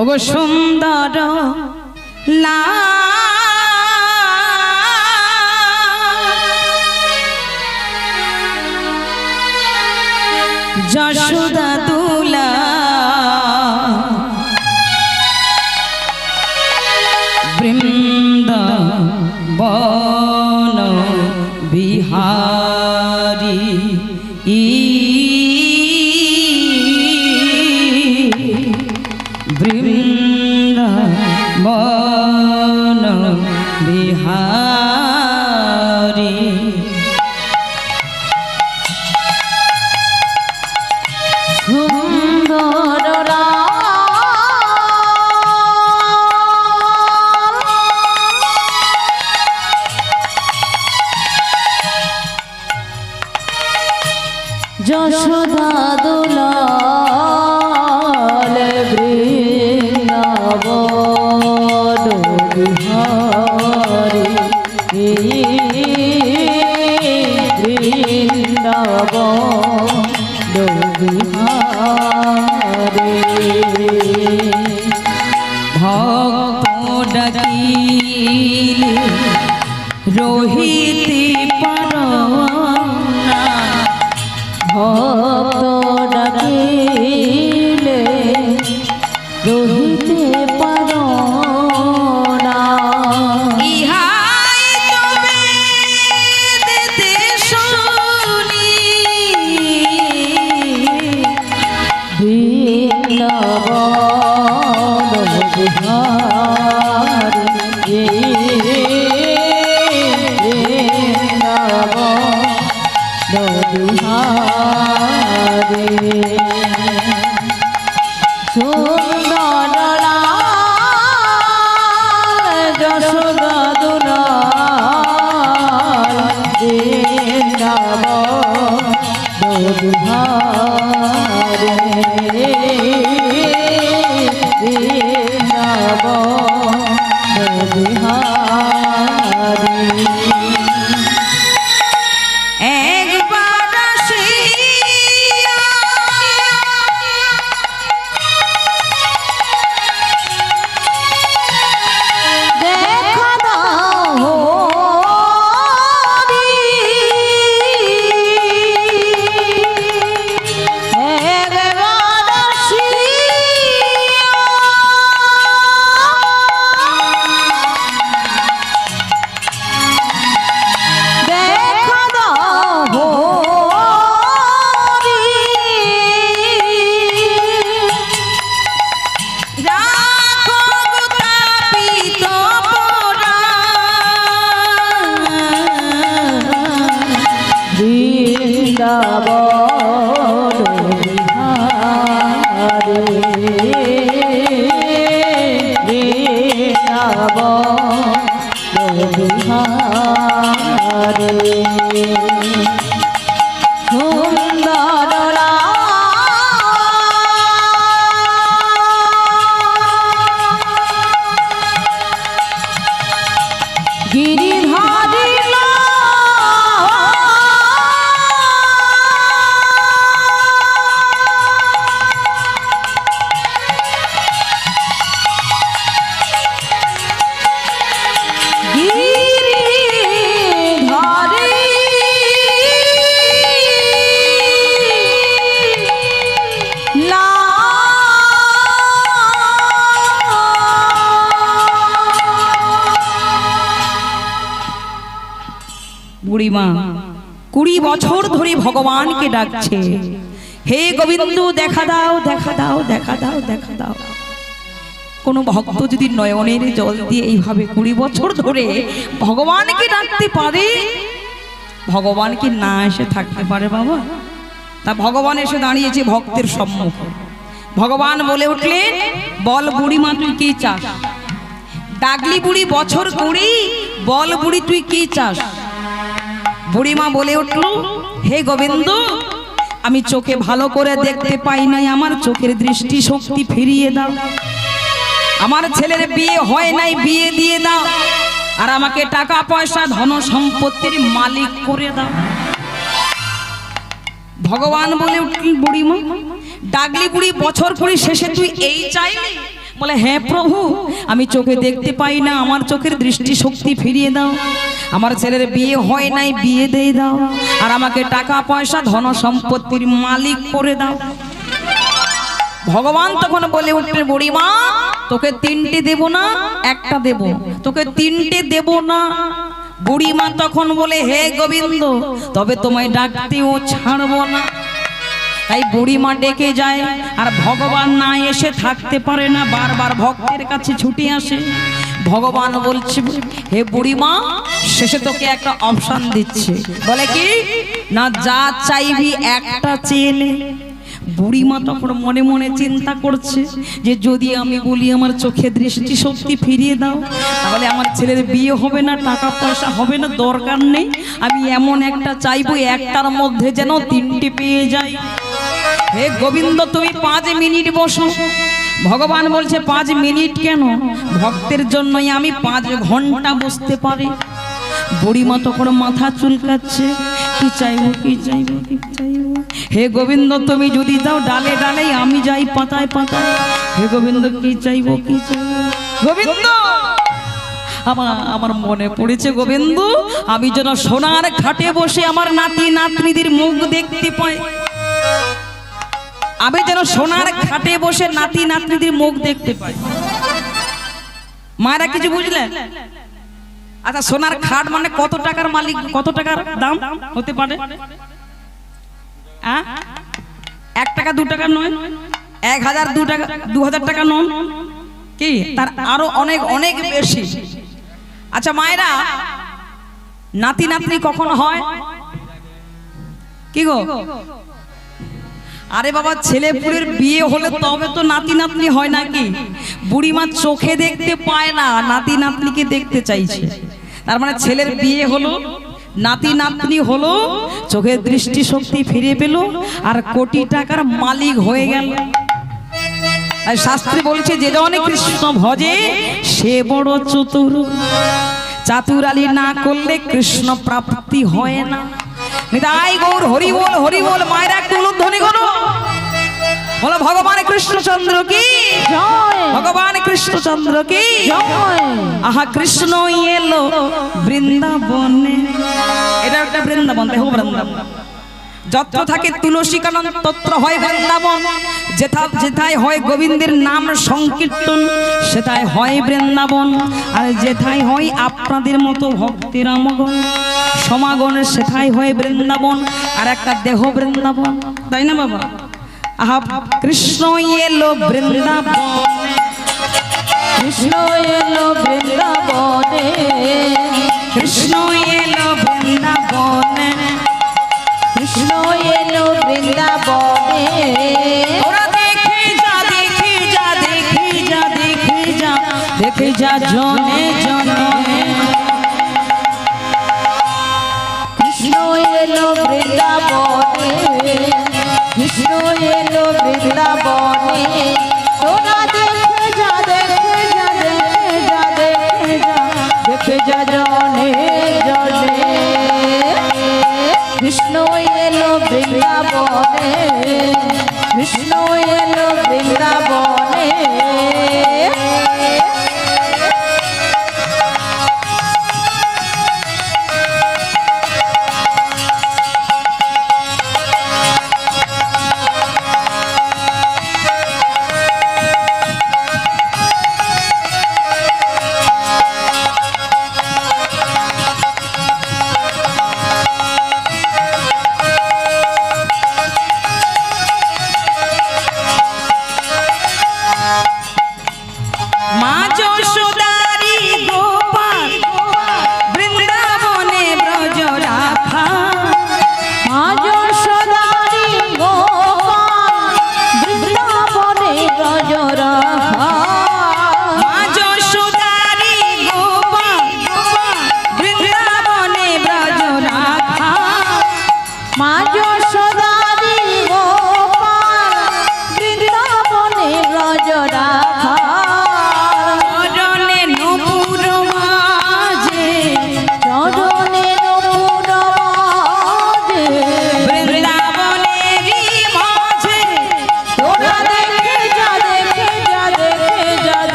ওগো সুন্দর লা যশোদা দুলা বৃন্দাবন বিহারী বৃন্দাবন বিহারী সুন্দর যশোদা দুলাল বৃন্দাবন বিহারী বৃন্দাবন বিহারী ভক্ত ডাকিলে রহিতে পারনা ভক্ত ডাকিলে রহিতে পারো না ইহাই তবে দিতে শুনি বৃন্দাবন বিহারী সুন্দর যশোদা দুলাল বৃন্দাবন বিহারী বৃন্দাবন বিহারী বুড়িমা 20 বছর ধরে ভগবানকে ডাকছে, হে গোবিন্দ দেখা দাও দেখা দাও দেখা দাও দেখা দাও। কোন ভক্ত যদি নয়নের জল দিয়ে এইভাবে 20 বছর ধরে ভগবানকে ডাকতে পারে, ভগবান কি না এসে থাকতে পারে বাবা? তা ভগবান এসে দাঁড়িয়েছে ভক্তের সম্মুখে। ভগবান বলে উঠলেন, বল বুড়িমা তুই কি চাস? ডাকলি বুড়ি বছর 20, বল বুড়ি তুই কি চাস? বুড়িমা বলে উঠল, হে গোবিন্দ আমি চোখে ভালো করে দেখতে পাই নাই, আমার চোখের দৃষ্টি শক্তি ফিরিয়ে দাও। আমার ছেলের বিয়ে হয় নাই, বিয়ে দিয়ে দাও। আর আমাকে টাকা পয়সা ধন সম্পত্তির মালিক করে দাও। ভগবান বলে উঠলেন, বুড়িমা ডাকলি বুড়ি বছর পরে শেষে তুই এই চাইলি? বলে হ্যাঁ প্রভু, আমি চোখে দেখতে পাই না, আমার চোখের দৃষ্টি শক্তি ফিরিয়ে দাও। আমার ছেলের বিয়ে হয় নাই, বিয়ে দিয়ে দাও, আর আমাকে টাকা পয়সা ধন সম্পত্তির মালিক করে দাও। ভগবান তখন বলে উঠলেন, বুড়িমা তোকে তিনটে দেব না, একটা দেব, তোকে তিনটে দেব না। বুড়িমা তখন বলে হে গোবিন্দ, তবে তোমায় ডাকতেও ছাড়বো না। তাই বুড়িমা ডেকে যায়, আর ভগবান না এসে থাকতে পারে না, বারবার ভক্তের কাছে ছুটে আসে। ভগবান বলছে, হে বুড়িমা, শেষে তোকে একটা অপশন দিচ্ছে। বলে কি না, যা চাইবি একটা চেয়ে নে। বুড়িমা তখন মনে মনে চিন্তা করছে যে যদি আমি বলি আমার চোখে দৃষ্টি শক্তি ফিরিয়ে দাও, তাহলে আমার ছেলের বিয়ে হবে না, টাকা পয়সা হবে না, দরকার নেই। আমি এমন একটা চাইবো, একটার মধ্যে যেন তিনটে পেয়ে যাই। হে গোবিন্দ, তুমি 5 মিনিট বসো। ভগবান বলছে 5 মিনিট কেন, ভক্তের জন্যই আমি 5 ঘন্টা বসতে পারি। বুড়িমা তখন মাথা চুলকাচ্ছে, কি চাইবো, কি চাইবো, কি চাইবো। হে গোবিন্দ, তুমি যদি দাও ডালে ডালে, আমি যাই পাতায় পাতায়। হে গোবিন্দ, কি চাইবো, কি চাইবো। গোবিন্দ, আমার মনে পড়েছে গোবিন্দ, আমি যেন সোনার ঘাটে বসে আমার নাতি নাতনিদের মুখ দেখতে পাই। আমি যেন সোনার ঘাটে বসে নাতি নাতনিদের মুখ দেখতে পাই। মায়েরা কিছু বুঝলেন? আচ্ছা, সোনার খাট মানে কত টাকার মালিক, কত টাকার দাম হতে পারে? 1 টাকা 2 টাকা নয়, 1000 2 টাকা 2000 টাকা নয়, কি তার আরো অনেক অনেক বেশি। আচ্ছা মায়েরা, নাতি নাতনি কখন হয়? কি গো? আরে বাবা, ছেলে পুলের বিয়ে হলে তবে তো নাতি নাতনি হয় নাকি? বুড়িমা চোখে দেখতে পায় না, নাতি নাতনিকে দেখতে চাইছে। তার মানে ছেলের বিয়ে হলো, নাতি নাতনি হলো, চোখের দৃষ্টি শক্তি ফিরে পেল, আর কোটি টাকার মালিক হয়ে গেল। আর শাস্ত্রে বলছে, যে জনে কৃষ্ণ ভজে সে বড় চতুর, চাতুরালি না করলে কৃষ্ণ প্রাপ্তি হয় না। নিতাই গৌর হরি বল, হরি বল। মায়েরা একটু উলুধ্বনি করো, বলো ভগবান কৃষ্ণচন্দ্র কি জয়, ভগবান কৃষ্ণচন্দ্র কি জয়। আহা কৃষ্ণ এলো বৃন্দাবনে, এটা একটা বৃন্দাবন, দেখো বৃন্দাবন। যত্র থাকে তুলসী কানন তত্র হয় বৃন্দাবন। যেথায় হয় গোবিন্দের নাম সংকীর্তন, সেথায় হয় বৃন্দাবন। আর যেথায় হয় আপনাদের মতো ভক্তের সমাগম, সেথায় হয় বৃন্দাবন। আর একটা দেহ বৃন্দাবন, তাই না বাবা? আহা কৃষ্ণ এলো বৃন্দাবনে, কৃষ্ণ এলো বৃন্দাবনে, কৃষ্ণ এলো বৃন্দাবনে, কৃষ্ণ এলো বৃন্দাবনে। ওরা দেখে যা, দেখে যা, দেখে যা, দেখে যা, দেখে যা জনে জনে। কৃষ্ণ এলো বৃন্দাবনে, কৃষ্ণ এলো বৃন্দাবনে। ওরা দেখে যা, দেখে যা, দেখে যা, দেখে যা, দেখে যা জনে জনে। কৃষ্ণ এলো বৃন্দাবনে, কৃষ্ণ এলো বৃন্দাবনে।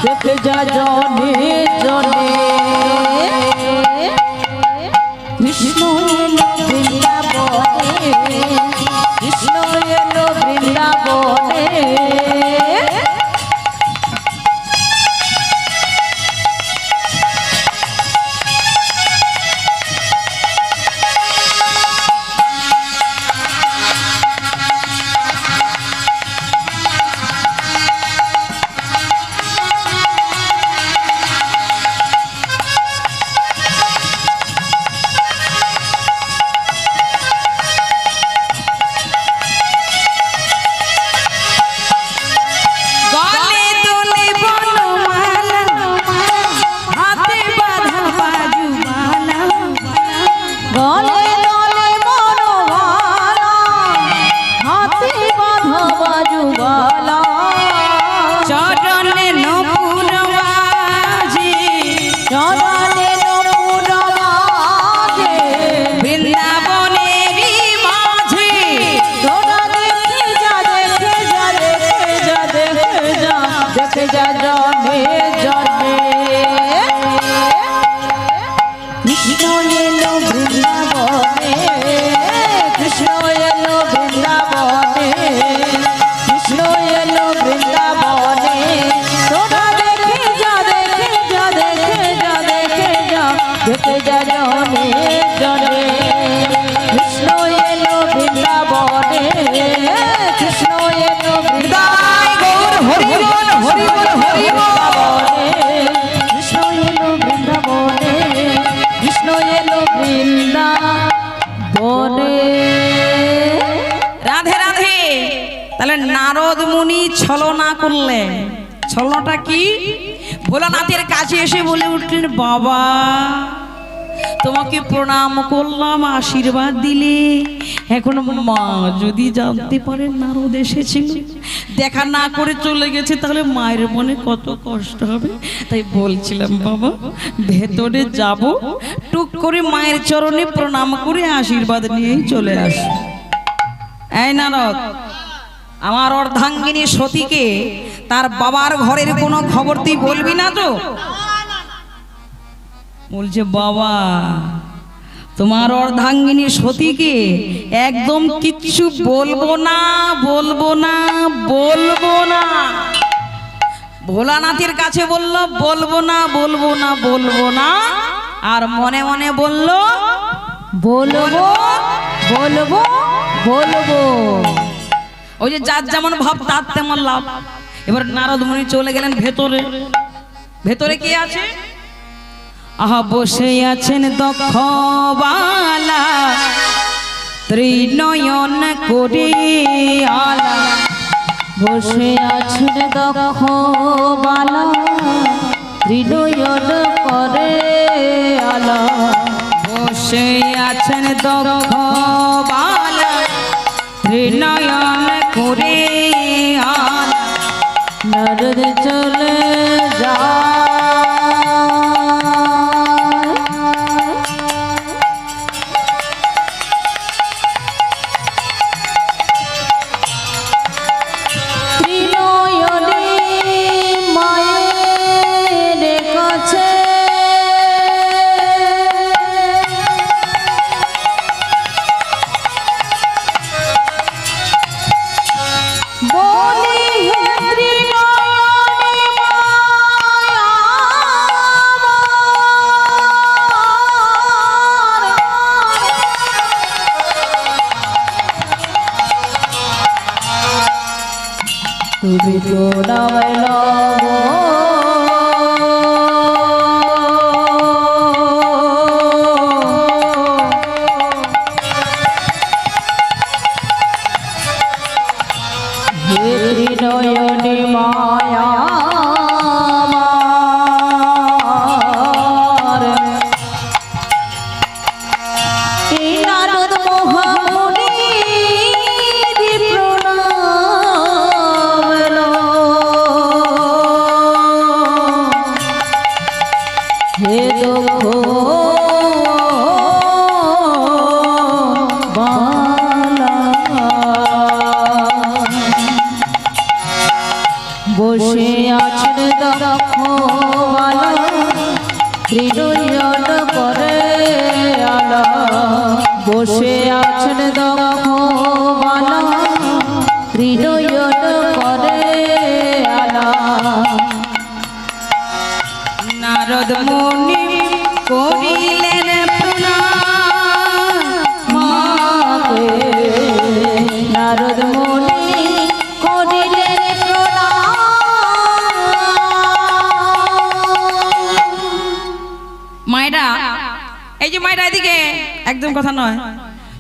দেখে যা জনে জনে কৃষ্ণ এলো বৃন্দাবনে কৃষ্ণ এলো বৃন্দাবনে নারদ মুনি ছলনা করলেন। ছলনাটা কি? ভোলানাথের কাছে এসে বলে উঠলেন, বাবা তোমাকে প্রণাম করলাম, আশীর্বাদ দিলে, এখন মা যদি জানতে পারে নারদ এসেছিল, দেখা না করে চলে গেছে, তাহলে মায়ের মনে কত কষ্ট হবে। তাই বলছিলাম বাবা ভেতরে যাব, টুক করে মায়ের চরণে প্রণাম করে আশীর্বাদ নিয়েই চলে আস। এই নারদ, আমার অর্ধাঙ্গিনী সতীকে তার বাবার ঘরের কোনো খবর তুই বলবি না তো? বলছে বাবা তোমার অর্ধাঙ্গিনী সতীকে একদম কিচ্ছু বলবো না, বলবো না, বলবো না। ভোলানাথের কাছে বলল বলবো না, বলবো না, বলবো না, আর মনে মনে বলল বলবো বলবো বলবো। ওই যে যার যেমন ভাব তার তেমন লাভ। এবার নারদ মুনি চলে গেলেন ভেতরে। ভেতরে কে আছে? আহা বসে আছেন দক্ষ বালা, ত্রিনয়ন করে আলা। বসে আছেন দক্ষ বালা, ত্রিনয়ন করে আলা। বসে আছেন দক্ষ বালা, ত্রিনয়ন করে আলা। নারদ চলে যা তুমি তো নামে নয়নে মায়া বসে বসে আছেন দেখো বালা ত্রিনয়ন করে আলা বসে আছেন দেখো বালা ত্রিনয়ন করে আলা নারদ মুনি করিলেন প্রণাম মাকে নারদ মুনি করিলেন প্রণাম মায়েরা, এই যে মায়েরা এদিকে একদম কথা নয়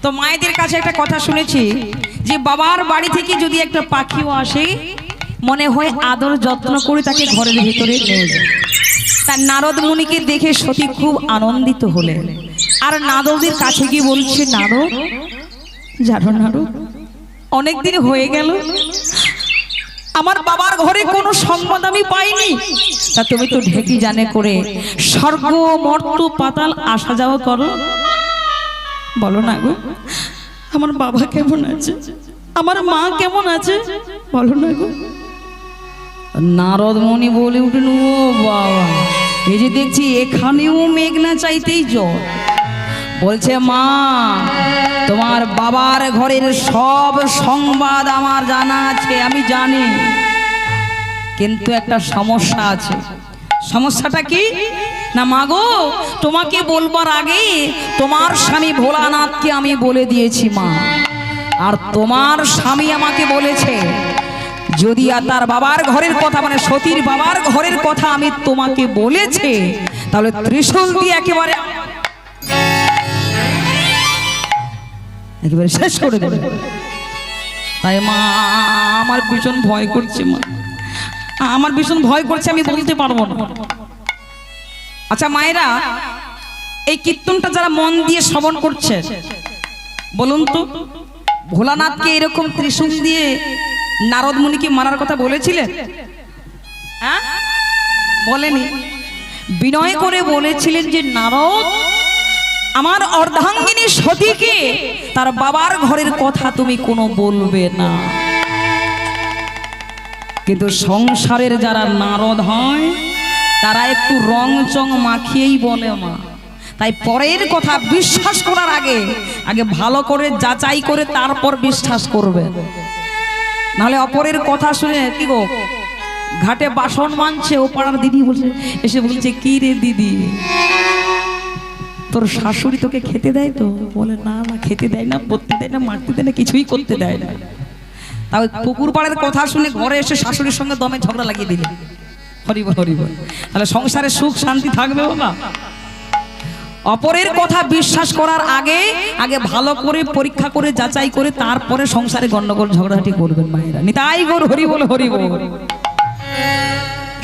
তো, মায়েদের কাছে একটা কথা শুনেছি যে বাবার বাড়ি থেকে যদি একটা পাখিও আসে মনে হয় আদর যত্ন করে তাকে ঘরের ভিতরে নিয়ে যায়। তার নারদ মুনিকে দেখে সতী খুব আনন্দিত হলেন আর নারদের কাছে গিয়ে বলছে, নারদ জানো নারদ, অনেকদিন হয়ে গেল আমার বাবার ঘরে কোনো সংবাদ আমি পাইনি, তা তুমি তো ঢেকি জানে করে স্বর্গ মর্ত পাতাল আসা যাওয়া করো, বলো না গো আমার বাবা কেমন আছে, আমার মা কেমন আছে, বলো না গো। নারদ মুনি বলে উঠেন, ও বাবা, এই যে দেখছি এখানেও মেঘ না চাইতেই জল। বলছে, মা তোমার বাবার ঘরের সব সংবাদ আমার জানা আছে, আমি জানি, কিন্তু একটা সমস্যা আছে। সমস্যাটা কি না মা গো, তোমাকে বলবার আগে তোমার স্বামী ভোলানাথকে আমি বলে দিয়েছি মা, আর তোমার স্বামী আমাকে বলেছে যদি তার বাবার ঘরের কথা, মানে সতীর বাবার ঘরের কথা আমি তোমাকে বলেছে, তাহলে ত্রিশূল দিয়ে একেবারে শেষ করে দেবে। তাই মা আমার ভীষণ ভয় করছে, মা আমার ভীষণ ভয় করছে, আমি বলতে পারবো না। আচ্ছা মায়েরা, এই কীর্তনটা যারা মন দিয়ে শ্রবণ করছে বলুন তো, ভোলানাথকে এরকম ত্রিশূল দিয়ে নারদ মুনিকে মারার কথা বলেছিলেন? হ্যাঁ বলেনি, বিনয় করে বলেছিলেন যে নারদ, আমার অর্ধাঙ্গিনী সতীকে তার বাবার ঘরের কথা তুমি কোনো বলবে না। কিন্তু সংসারের যারা নারদ হয় তারা একটু রং চং মাখিয়েই বলে মা, তাই পরের কথা বিশ্বাস করার আগে আগে ভালো করে যাচাই করে তারপর বিশ্বাস করবে, নাহলে অপরের কথা শুনে কি গো, ঘাটে বাসন মানছে ও পাড়ার দিদি বলছে, এসে বলছে, কি রে দিদি তোর শাশুড়ি তোকে খেতে দেয় তো? বলে, না না খেতে দেয় না, পড়তে দেয় না, মারতে দেয় না, কিছুই করতে দেয় না। তাও পুকুর পাড়ের কথা শুনে ঘরে এসে শাশুড়ির সঙ্গে দমে ঝগড়া লাগিয়ে দিলে, হরিবল হরিবল, তাহলে সংসারে সুখ শান্তি থাকবে বাবা? অপরের কথা বিশ্বাস করার আগে আগে ভালো করে পরীক্ষা করে যাচাই করে তারপরে সংসারে গন্ডগোল ঝগড়াঝাটি করবেন মায়েরা। নিতাই গৌর হরিবল হরিবল।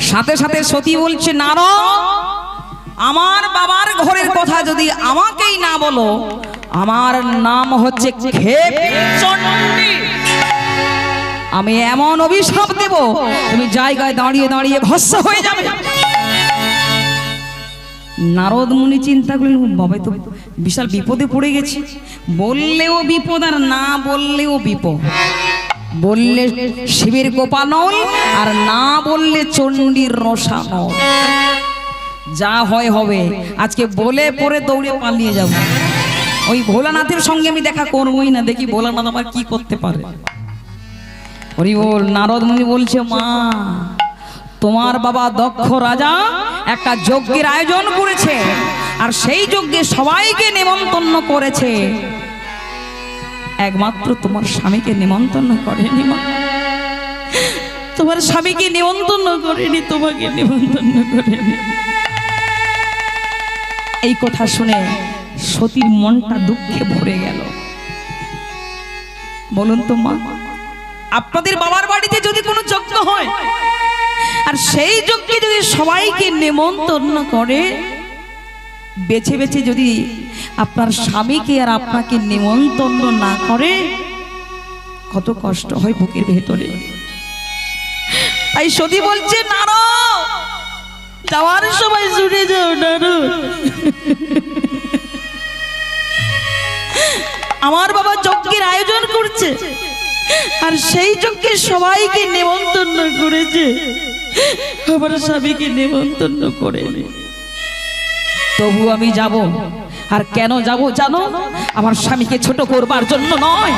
সাথে সাথে সতী বলছে, নারদ আমার বাবার ঘরের কথা যদি আমাকেই না বলো, আমার নাম হচ্ছে ক্ষেপচণ্ডী, আমি এমন অভিশাপ দেব তুমি জায়গায় দাঁড়িয়ে দাঁড়িয়ে ভস্ম হয়ে যাবে। নারদ মুনি চিন্তা করলেন, বাবা তো বিশাল বিপদে পড়ে গেছি, বললেও বিপদ আর না বললেও বিপদ, বললে শিবের কোপানল আর না বললে চণ্ডীর রসানল, যা হয় হবে, আজকে বলে পরে দৌড়ে পালিয়ে যাব, ওই ভোলানাথের সঙ্গে আমি দেখা করবোই না, দেখি ভোলানাথ আমার কি করতে পারে। হরি বল। নারদ মুনি বলছে, মা তোমার বাবা দক্ষ রাজা একটা যজ্ঞের আয়োজন করেছে, আর সেই যজ্ঞে সবাইকে নিমন্ত্রণ করেছে, একমাত্র তোমার স্বামীকে নিমন্ত্রণ করেনি মা, তোমার স্বামীকে নিমন্ত্রণ করেনি, তোমাকে নিমন্ত্রণ করেনি। এই কথা শুনে সতীর মনটা দুঃখে ভরে গেল। বলুন তো মা, আপনাদের বাবার বাড়িতে যদি কোনো যজ্ঞ হয় আর সেই যজ্ঞে যদি সবাইকে নিমন্ত্রণ করে, বেছে বেছে যদি আপনার স্বামীকে আর আপনাকে নিমন্ত্রণ না করে, কত কষ্ট হয় বুকের ভেতরে। তাই সতী বলছে, নারদ যাওয়ার সময় শুনে যাও নারদ, আমার বাবা যজ্ঞের আয়োজন করছে আর সেই যজ্ঞে সবাইকে নিমন্ত্রণ করেছে, আমার স্বামীকে নেমন্তন্ন করে, তবু আমি যাব। আর কেন যাব জানো? আমার স্বামীকে ছোট করবার জন্য নয়,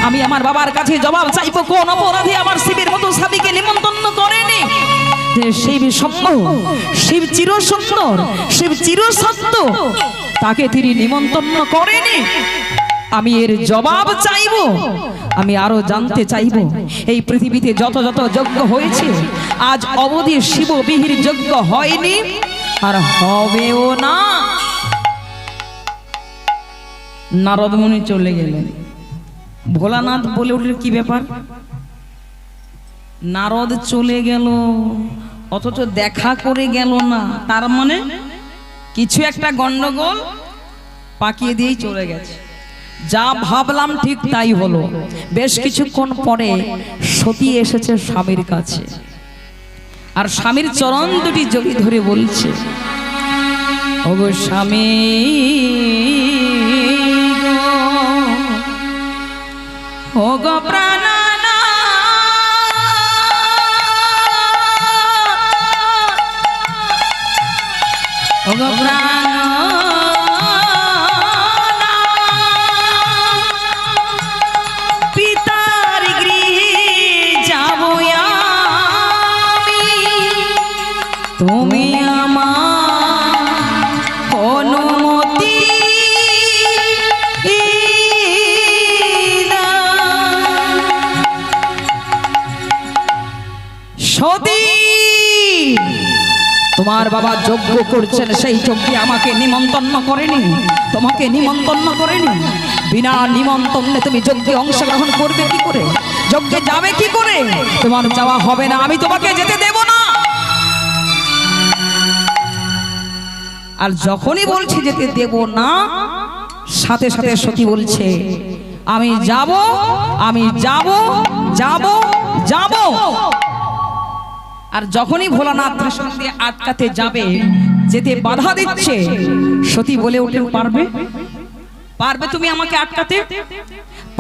আমি আমার বাবার কাছে জবাব চাইবো কোন অপরাধে আমার শিবের মতো স্বামীকে নিমন্ত্রণ করেনি। যে শিব সত্য, শিব চির সুন্দর, শিব চির সত্য, তাকে তিনি নিমন্ত্রণ করেনি। আমি এর জবাব চাইব। আমি আরো জানতে চাইব এই পৃথিবীতে যত যত যজ্ঞ হয়েছে আজ অবধি শিব বিহির যজ্ঞ হয়নি আর হবেও না। নারদ মুনি চলে গেলেন। ভোলানাথ বলে উঠলেন, কি ব্যাপার? নারদ চলে গেল অথচ দেখা করে গেল না, তার মানে কিছু একটা গন্ডগোল পাকিয়ে দিয়েই চলে গেছে। যা ভাবলাম ঠিক তাই হলো। বেশ কিছুক্ষণ পরে সতী এসেছে স্বামীর কাছে, আর স্বামীর চরণ দুটি জড়িয়ে ধরে বলছে, ওগো স্বামী গো, ওগো প্রাণনাথ, ওগো পিতার গৃহে যাব আমি, তুমি আমার অনুমতি সতী। তোমার বাবা যজ্ঞ করছেন, সেই যজ্ঞে আমাকে নিমন্ত্রণ করেনি, তোমাকে নিমন্ত্রণ করেনি। বিনা নিমন্ত্রণে তুমি যজ্ঞে অংশগ্রহণ করবে কি করে? যজ্ঞে যাবে কি করে? তোমার যাওয়া হবে না, আমি তোমাকে যেতে দেব না। আর যখনই বলছি যেতে দেব না, সাথে সাথে সতী বলছে, আমি যাব, আমি যাব, যাব, যাব। আর যখনই ভোলানাথ ত্রিশূল দিয়ে আটকাতে যাবে, যেতে বাধা দিচ্ছে, সতী বলে উঠে, পারবে? পারবে তুমি আমাকে আটকাতে?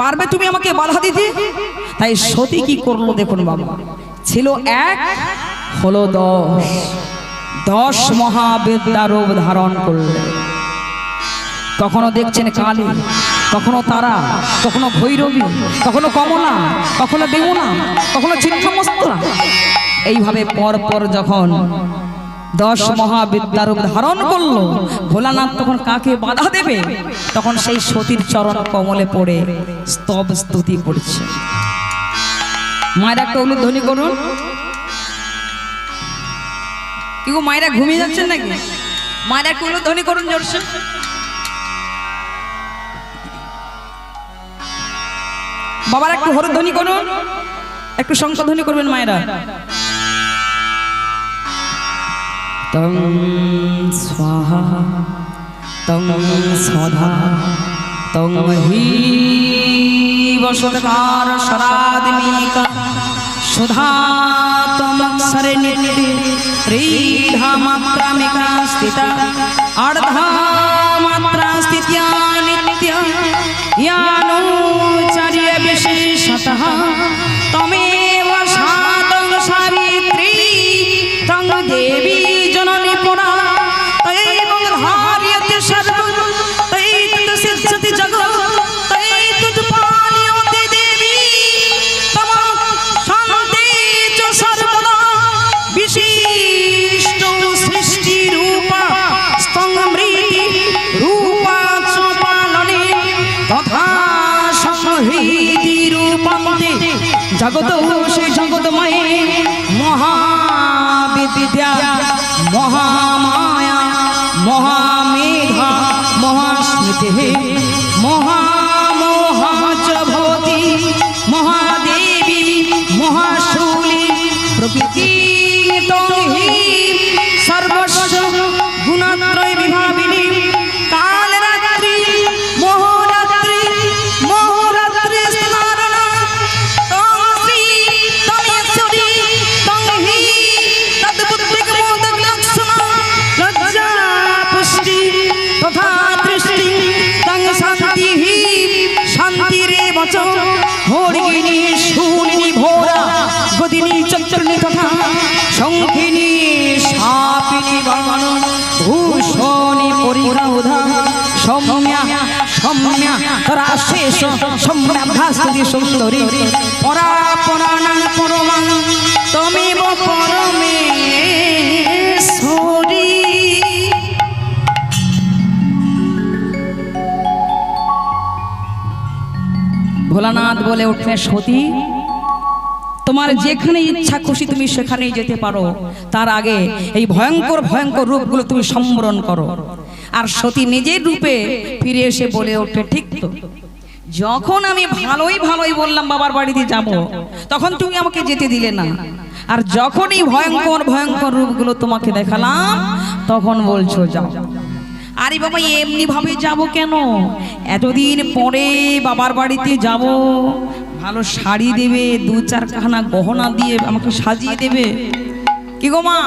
পারবে তুমি আমাকে বাধা দিতে? তাই সতী কি করলো দেখুন বাবা। ছিল এক, হলো 10। 10 মহাবিদ্যা রূপ ধারণ করলে। কখনো দেখছেন কালী, কখনো তারা, কখনো ভৈরবী, কখনো কমলা, কখনো বেগুনা, কখনো ছিন্নমস্তা। এইভাবে পর পর যখন 10 মহাবিদ্যা রূপ ধারণ করলো, ভোলানাথ তখন কাকে বাধা দেবে? তখন সেই সতীর চরণ কমলে পড়ে স্তব স্তুতি করছে। মায়েরা একটা উলুধ্বনি করুন। কি গো মায়েরা ঘুমিয়ে যাচ্ছেন নাকি? মায়েরা একটা উলুধ্বনি করুন জোরসে। বাবার একটু হরধ্বনি করুন, একটু শঙ্খধ্বনি করবেন মায়েরা। তং স্বাহা তং স্বধা তং হি বসতকার সরাদমিকা সুধা তমক্ষরে নিত্যে ত্রিধা মাত্রামিকা স্থিতা অর্ধা মাত্রা স্থিত্য়া নিত্য ইয়ানুচার্য বিশেষতঃ তমেব সাতং সাবিত্রী তং দেবী জননী পুরা তৈবং ধার্যতে সর্বং তৈতৎ সিদ্ধ্যতি জগৎ তৈতৎ পালয়তে দেবী তম শান্তি চ সর্বদা বিশিষ্ট সৃষ্টি রূপা স্তম্ভৃতি রূপা চ পালনে তথা সংহৃতি রূপন্তে জগত সে জগৎময়ে মহাবিদ্যা মহামায়া মহামেধা মহাস্মৃতি মহামোহা চ ভবতি মহাদেবী মহাশূলী প্রকৃতি সর্বস্ব গুণত্রয় বিভাবিনী কালরাত্রি মোহরাত্রি মোহরাত্রি স্নারণা তং শ্রী তমেশ্বরী তং হি তদ্বুদ্ধিক মোদক লক্ষণা লজ্জা পুষ্টি তথা দৃষ্টি তং শান্তি শান্তিরেব চ হরিণী শূলিনী ভোরা গদিনী চক্রণী তথা শঙ্খিনী সাপিনী বাণ ভূষণী পরিগৌধা সৌম্যা সৌম্যা রাশেষ সৌম্যা ভাস্তি সুন্দরী পরাপরাণাং পরমাং তমেব পরমেশ্বরী। ভোলানাথ বলে উঠলেন, সতী তোমার যেখানে ইচ্ছা খুশি তুমি সেখানেই যেতে পারো, তার আগে এই ভয়ঙ্কর ভয়ঙ্কর রূপগুলো তুমি সম্বরণ করো। আর সতী নিজের রূপে ফিরে এসে বলে ওঠে, ঠিক তো, যখন আমি ভালোই ভালোই বললাম বাবার বাড়িতে যাব, তখন তুমি আমাকে যেতে দিলে না, আর যখন এই ভয়ঙ্কর ভয়ঙ্কর রূপগুলো তোমাকে দেখালাম তখন বলছো যাও। আরে বাবা, এমনি ভাবে যাব কেন? এতদিন পরে বাবার বাড়িতে যাব, ভালো শাড়ি দেবে, দু চার খানা গহনা দিয়ে আমাকে সাজিয়ে দেবে। কি গো মা,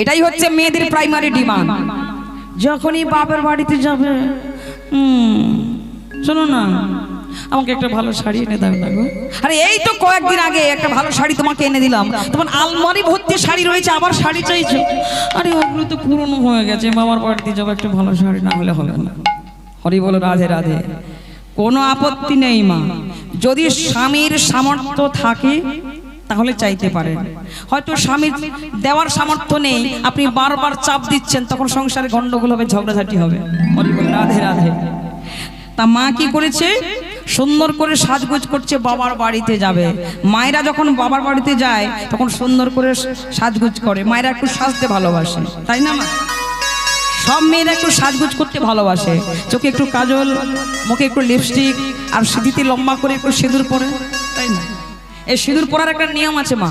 এটাই হচ্ছে মেয়েদের প্রাইমারি ডিমান্ড। যখনই বাবার বাড়িতে যাবে, শোনো না, আমাকে একটা ভালো শাড়ি এনে দাও না গো। আরে এই তো কয়েকদিন আগে একটা ভালো শাড়ি তোমাকে এনে দিলাম, তোমার আলমারি ভর্তি শাড়ি রয়েছে, আবার শাড়ি চাইছো? আরে ওগুলো তো পুরনো হয়ে গেছে, বাবার বাড়িতে যাবো, একটা ভালো শাড়ি না হলে হবে না। হরি বলো রাধে রাধে। কোনো আপত্তি নেই মা, যদি স্বামীর সামর্থ্য থাকে তাহলে চাইতে পারেন। হয়তো স্বামীর দেওয়ার সামর্থ্য নেই, আপনি বারবার চাপ দিচ্ছেন, তখন সংসারে গন্ডগোল হবে, ঝগড়াঝাটি হবে। হরি বল রাধে রাধে। তা মা কি করেছে, সুন্দর করে সাজগোজ করছে, বাবার বাড়িতে যাবে। মায়েরা যখন বাবার বাড়িতে যায় তখন সুন্দর করে সাজগোজ করে। মায়েরা একটু সাজতে ভালোবাসে, তাই না মা? সব মেয়েরা একটু সাজগোজ করতে ভালোবাসে, চোখে একটু কাজল, মুখে একটু লিপস্টিক, আর সিঁথিতে লম্বা করে একটু সিঁদুর পরে, তাই না? এই সিঁদুর পরার একটা নিয়ম আছে মা,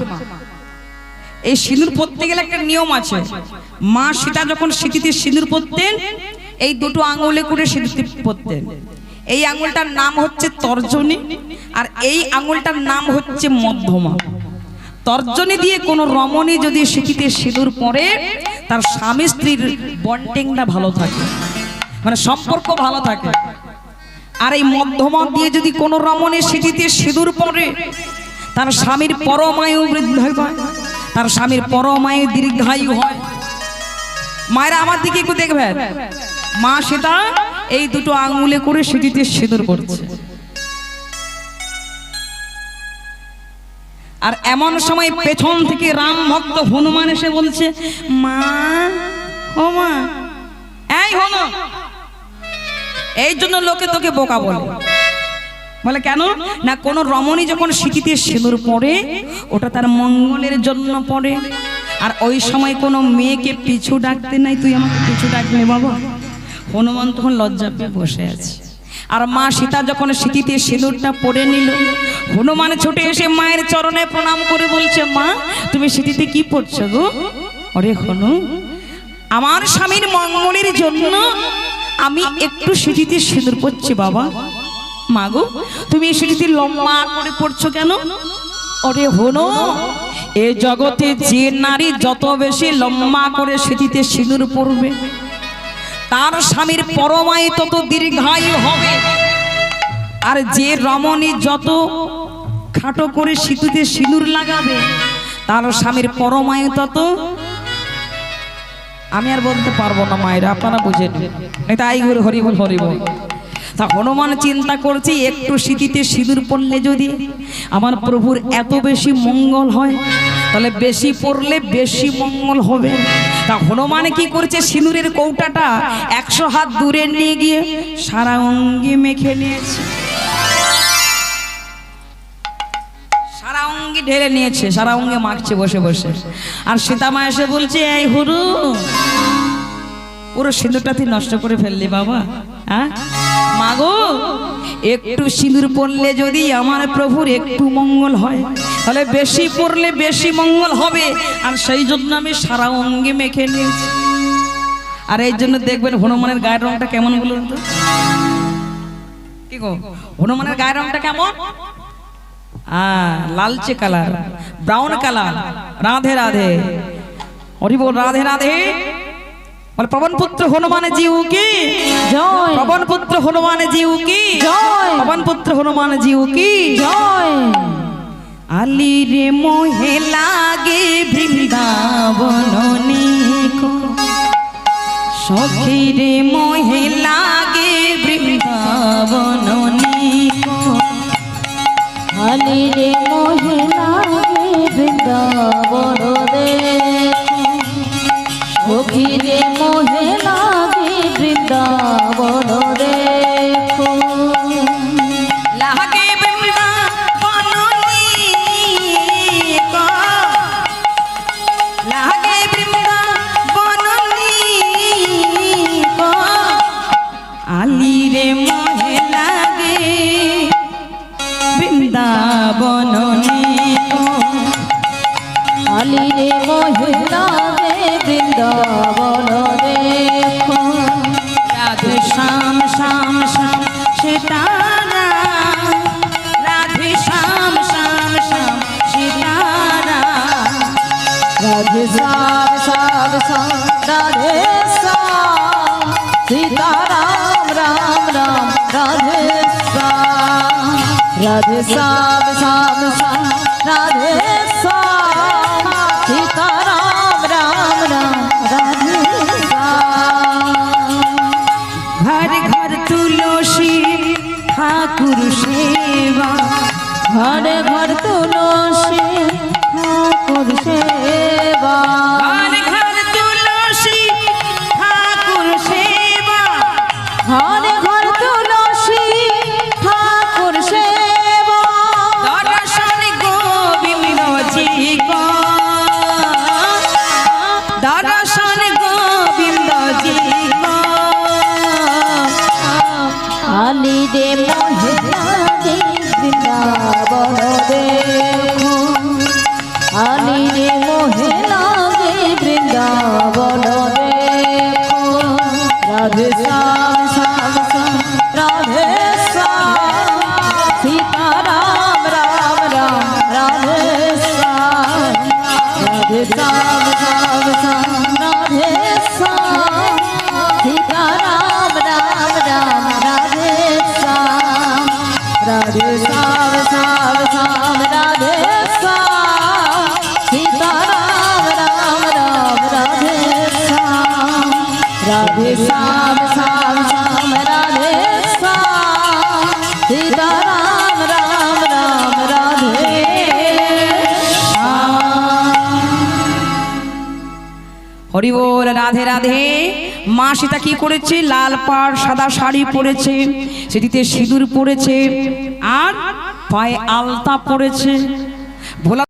এই সিঁদুর পরতে গেলে একটা নিয়ম আছে। মা সীতা যখন সিঁথিতে সিঁদুর পরতেন, এই দুটো আঙুলে করে সিঁদুর পরতেন। এই আঙুলটার নাম হচ্ছে তর্জনী, আর এই আঙুলটার নাম হচ্ছে মধ্যমা। তর্জনী দিয়ে কোন রমণী যদি সিঁথিতে সিঁদুর পরে, তার স্বামী স্ত্রীর বন্ডিংটা ভালো থাকে, মানে সম্পর্ক ভালো থাকে। আর এই মধ্যমা দিয়ে যদি কোন রমণী সিঁথিতে সিঁদুর পরে, তার স্বামীর পরমায়ু বৃদ্ধি হয়, তার স্বামীর পরমায়ু দীর্ঘায়ু হয়। মায়েরা আমার দিকে একটু দেখবেন, মা সীতা এই দুটো আঙুলে করে সিঁথিতে সিঁদুর করছে। আর এমন সময় পেছন থেকে রাম ভক্ত হনুমান এসে বলছে, মা ও মা, এই হনু, এই জন্য লোকে তোকে বোকা বলে। বলে কেন না, কোন রমণী যখন সিঁথিতে সিঁদুর পরে, ওটা তার মঙ্গলের জন্য পড়ে। আর ওই সময় কোনো মেয়েকে পিছু ডাকতে নাই, তুই আমাকে পিছু ডাকলে বাবা। হনুমান তখন লজ্জা পেয়ে বসে আছে। আর মা সীতা যখন সিঁথিতে সিঁদুরটা পরে নিল, হনুমান ছুটে এসে মায়ের চরণে প্রণাম করে বলছে, মা তুমি সিঁথিতে কি পড়ছো গো? আরে হনু, আমার স্বামীর মঙ্গলের জন্য আমি একটু সিঁথিতে সিঁদুর পরছি বাবা। মা গো, তুমি সিঁথিতে লম্বা করে পড়ছো কেন? ওরে হনু, এ জগতে যে নারী যত বেশি লম্বা করে সিঁথিতে সিঁদুর পরবে, তার স্বামীর পরমায়ু তত দীর্ঘায়ু হবে। আর যে রমণী যত খাটো করে সিঁথিতে সিঁদুর লাগাবে, তার স্বামীর পরমায়ু তত, আমি আর বলতে পারবো না মায়েরা, আপনারা বুঝেন। তাই হরিবল হরিবল। তা হনুমান চিন্তা করছে, একটু সিঁথিতে সিঁদুর পড়লে যদি আমার প্রভুর এত বেশি মঙ্গল হয়, তাহলে বেশি পড়লে বেশি মঙ্গল হবে। তা হনুমান কি করছে, সিঁদুরের কৌটাটা 100 হাত দূরে নিয়ে গিয়ে সারা অঙ্গে মেখে নিয়েছে, সারা অঙ্গে ঢেলে নিয়েছে, সারা অঙ্গে মাখছে বসে বসে। আর সীতামা এসে বলছে, এই হরু, পুরো সিঁদুরটা তুই নষ্ট করে ফেললি বাবা। হ্যাঁ মাগো, একটু সিঁদুর পড়লে যদি আমার প্রভুর একটু মঙ্গল হয়, তাহলে বেশি পড়লে বেশি মঙ্গল হবে। আর সেই জন্য আমি সারা অঙ্গে মেখে নিয়েছি। আর এই জন্য দেখবেন হনুমানের গায়ের রংটা কেমন বলুন তো? কি গো, হনুমানের গায়ের রংটা কেমন? লালচে colour, brown colour. Radhe Radhe, Hari বল রাধে রাধে। বল পবন পুত্র হনুমান জিউ কি জয়, পবন পুত্র হনুমান জিউ কি জয়, পবন পুত্র হনুমান জিউ কি জয়। আলি রে মোহে লাগে বৃন্দাবন নিকো, সখী রে মোহে লাগে বৃন্দাবন নিকো। আলি রে মোহে লাগে বৃন্দাবন দেখো, সখী রে মোহে লাগে বৃন্দাবন দেখো। লাগে বৃন্দাবন নিকো, লাগে বৃন্দাবন নিকো। আলি রে মোহে লাগে বৃন্দাবন নিকো। আলি রে মোহে লাগে বৃন্দাবন দেখো, রাধে শ্যাম শ্যাম শ্যাম সীতারা, রাধে শ্যাম শ্যাম শ্যাম সীতারা। রাধে শ্যাম শ্যাম শ্যাম রাধে শ্যাম, সীতারাম রাম রাম রাধে শ্যাম। রাধে শ্যাম শ্যাম শ্যাম রাধে শ্যাম, সীতারাম রাম রাম রাধে শ্যাম। ঘর ঘর তুলসী ঠাকুর সেবা, ঘরে ঘর তুলসী ঠাকুর সেবা, ঘর ঘর তুলসী ঠাকুর সেবা। ঘরে ঘর তুলসী ঠাকুর সেবা। দর্শন গোবিন্দ জি গো, দর্শন গোবিন্দ জি গো। আলি রে মোহে লাগে বৃন্দাবন দেখো, আলি রে মোহে লাগে বৃন্দাবন দেখো। রাধে শ্যাম শ্যাম শ্যাম রাধে শ্যাম, সীতারাম রাম রাম রাধে শ্যাম। রাধে শ্যাম শ্যাম শ্যাম রাধে শ্যাম, সীতারাম রাম রাম রাধে শ্যাম। রাধে শ্যাম শ্যাম শ্যাম রাধে শ্যাম, সীতারাম রাম রাম রাধে শ্যাম। রাধে শ্যাম শ্যাম শ্যাম রাধে শ্যাম, সীতারাম রাম রাম রাধে শ্যাম। হরি বল, রাধে রাধে। মা সীতা কি করেছে? লাল পাড় সাদা শাড়ি পরেছে, সেটিতে সিঁদুর পরেছে আর পায়ে আলতা পরেছে। ভোলা